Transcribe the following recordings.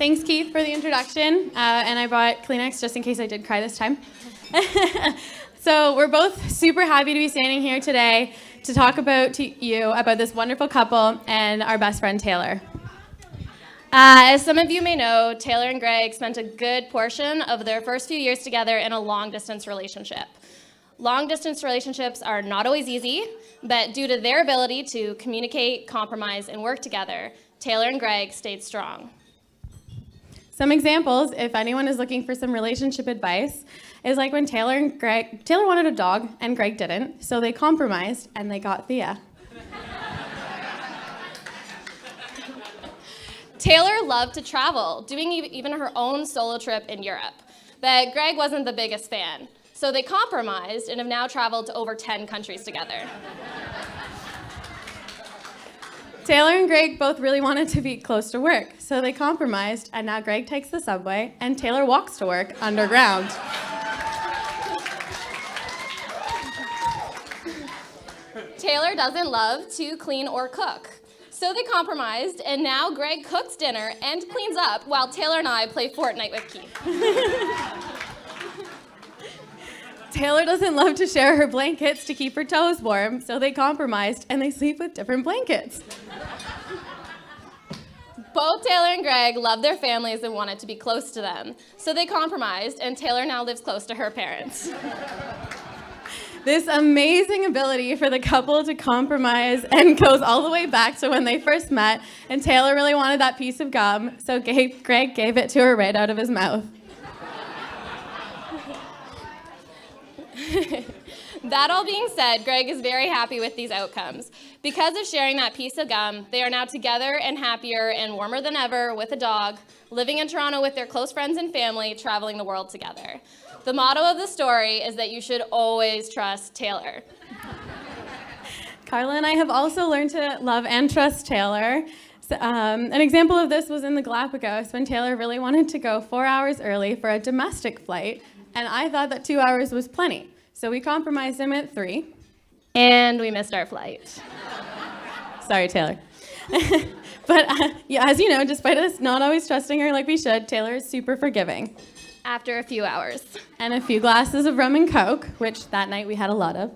Thanks, Keith, for the introduction. And I brought Kleenex just in case I did cry this time. So we're both super happy to be standing here today to talk to you about this wonderful couple and our best friend, Taylor. As some of you may know, Taylor and Greg spent a good portion of their first few years together in a long-distance relationship. Long-distance relationships are not always easy, but due to their ability to communicate, compromise, and work together, Taylor and Greg stayed strong. Some examples, if anyone is looking for some relationship advice, is like when Taylor wanted a dog and Greg didn't, so they compromised and they got Thea. Taylor loved to travel, doing even her own solo trip in Europe, but Greg wasn't the biggest fan, so they compromised and have now traveled to over 10 countries together. Taylor and Greg both really wanted to be close to work, so they compromised, and now Greg takes the subway and Taylor walks to work underground. Taylor doesn't love to clean or cook, so they compromised, and now Greg cooks dinner and cleans up while Taylor and I play Fortnite with Keith. Taylor doesn't love to share her blankets to keep her toes warm, so they compromised and they sleep with different blankets. Both Taylor and Greg love their families and wanted to be close to them, so they compromised, and Taylor now lives close to her parents. This amazing ability for the couple to compromise and goes all the way back to when they first met, and Taylor really wanted that piece of gum, so Greg gave it to her right out of his mouth. That all being said, Greg is very happy with these outcomes. Because of sharing that piece of gum, they are now together and happier and warmer than ever with a dog, living in Toronto with their close friends and family, traveling the world together. The motto of the story is that you should always trust Taylor. Carla and I have also learned to love and trust Taylor. An example of this was in the Galapagos when Taylor really wanted to go 4 hours early for a domestic flight, and I thought that 2 hours was plenty. So we compromised him at 3. And we missed our flight. Sorry, Taylor. But yeah, as you know, despite us not always trusting her like we should, Taylor is super forgiving. After a few hours. And a few glasses of rum and Coke, which that night we had a lot of.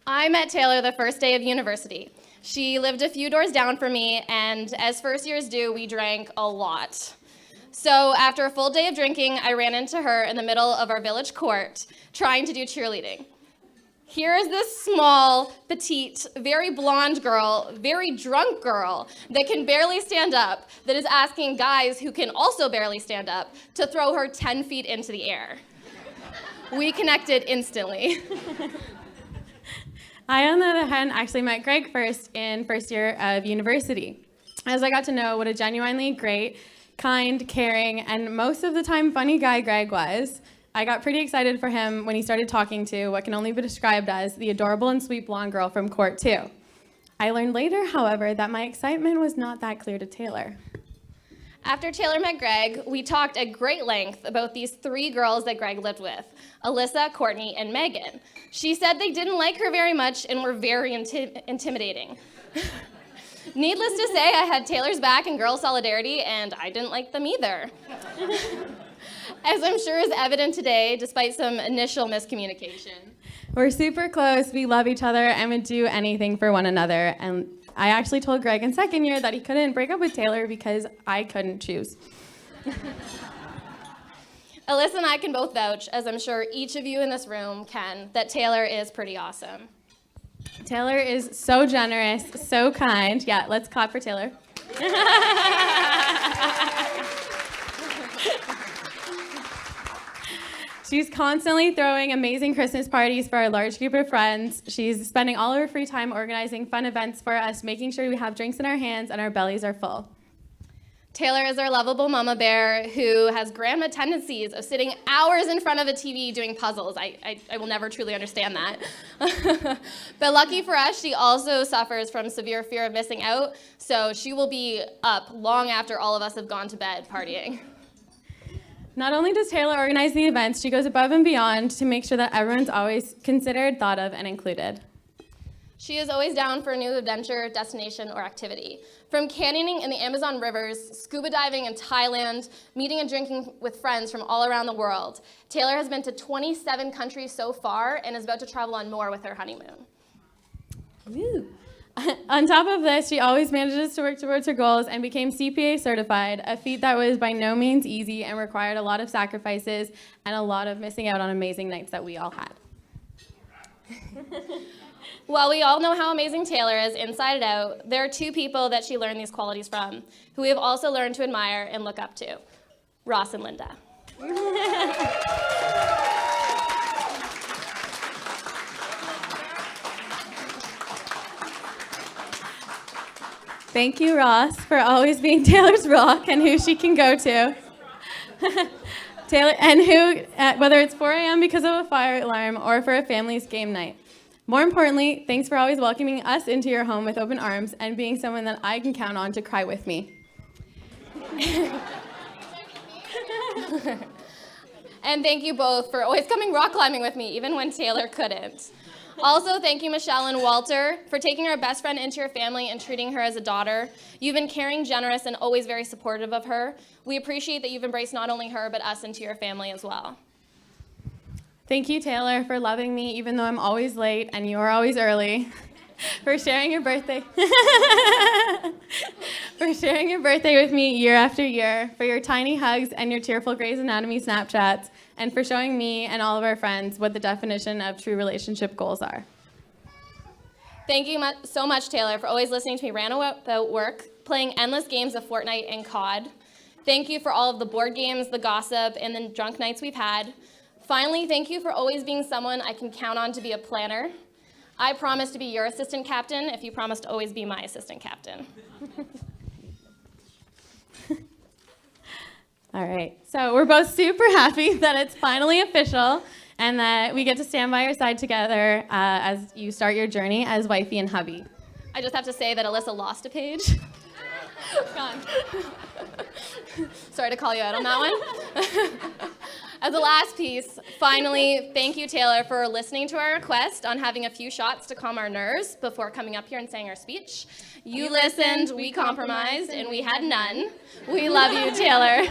I met Taylor the first day of university. She lived a few doors down from me, and as first years do, we drank a lot. So after a full day of drinking, I ran into her in the middle of our village court, trying to do cheerleading. Here is this small, petite, very blonde girl, very drunk girl that can barely stand up, that is asking guys who can also barely stand up to throw her 10 feet into the air. We connected instantly. I, on the other hand, actually met Greg first in first year of university, as I got to know what a genuinely great, kind, caring, and most of the time funny guy Greg was. I got pretty excited for him when he started talking to what can only be described as the adorable and sweet blonde girl from Court 2. I learned later, however, that my excitement was not that clear to Taylor. After Taylor met Greg, we talked at great length about these 3 girls that Greg lived with, Alyssa, Courtney, and Megan. She said they didn't like her very much and were very intimidating. Needless to say, I had Taylor's back in girl solidarity, and I didn't like them either. As I'm sure is evident today, despite some initial miscommunication. We're super close, we love each other, and would do anything for one another. And I actually told Greg in second year that he couldn't break up with Taylor because I couldn't choose. Alyssa and I can both vouch, as I'm sure each of you in this room can, that Taylor is pretty awesome. Taylor is so generous, so kind. Yeah, let's clap for Taylor. She's constantly throwing amazing Christmas parties for our large group of friends. She's spending all of her free time organizing fun events for us, making sure we have drinks in our hands and our bellies are full. Taylor is our lovable mama bear who has grandma tendencies of sitting hours in front of a TV doing puzzles. I will never truly understand that. But lucky for us, she also suffers from severe fear of missing out, so she will be up long after all of us have gone to bed partying. Not only does Taylor organize the events, she goes above and beyond to make sure that everyone's always considered, thought of, and included. She is always down for a new adventure, destination, or activity. From canyoning in the Amazon rivers, scuba diving in Thailand, meeting and drinking with friends from all around the world, Taylor has been to 27 countries so far and is about to travel on more with her honeymoon. Woo. On top of this, she always manages to work towards her goals and became CPA certified, a feat that was by no means easy and required a lot of sacrifices and a lot of missing out on amazing nights that we all had. While we all know how amazing Taylor is inside and out, there are two people that she learned these qualities from, who we have also learned to admire and look up to, Ross and Linda. Thank you, Ross, for always being Taylor's rock and who she can go to. Taylor, and who, whether it's 4 a.m. because of a fire alarm or for a family's game night. More importantly, thanks for always welcoming us into your home with open arms and being someone that I can count on to cry with me. And thank you both for always coming rock climbing with me, even when Taylor couldn't. Also, thank you, Michelle and Walter, for taking our best friend into your family and treating her as a daughter. You've been caring, generous, and always very supportive of her. We appreciate that you've embraced not only her, but us into your family as well. Thank you, Taylor, for loving me even though I'm always late and you're always early. For sharing your birthday. For sharing your birthday with me year after year. For your tiny hugs and your tearful Grey's Anatomy Snapchats. And for showing me and all of our friends what the definition of true relationship goals are. Thank you so much, Taylor, for always listening to me rant about work, playing endless games of Fortnite and COD. Thank you for all of the board games, the gossip, and the drunk nights we've had. Finally, thank you for always being someone I can count on to be a planner. I promise to be your assistant captain if you promise to always be my assistant captain. All right, so we're both super happy that it's finally official and that we get to stand by your side together as you start your journey as wifey and hubby. I just have to say that Alyssa lost a page. Gone. Sorry to call you out on that one. As a last piece, finally, thank you, Taylor, for listening to our request on having a few shots to calm our nerves before coming up here and saying our speech. You listened, we compromised, and we had none. We love you, Taylor.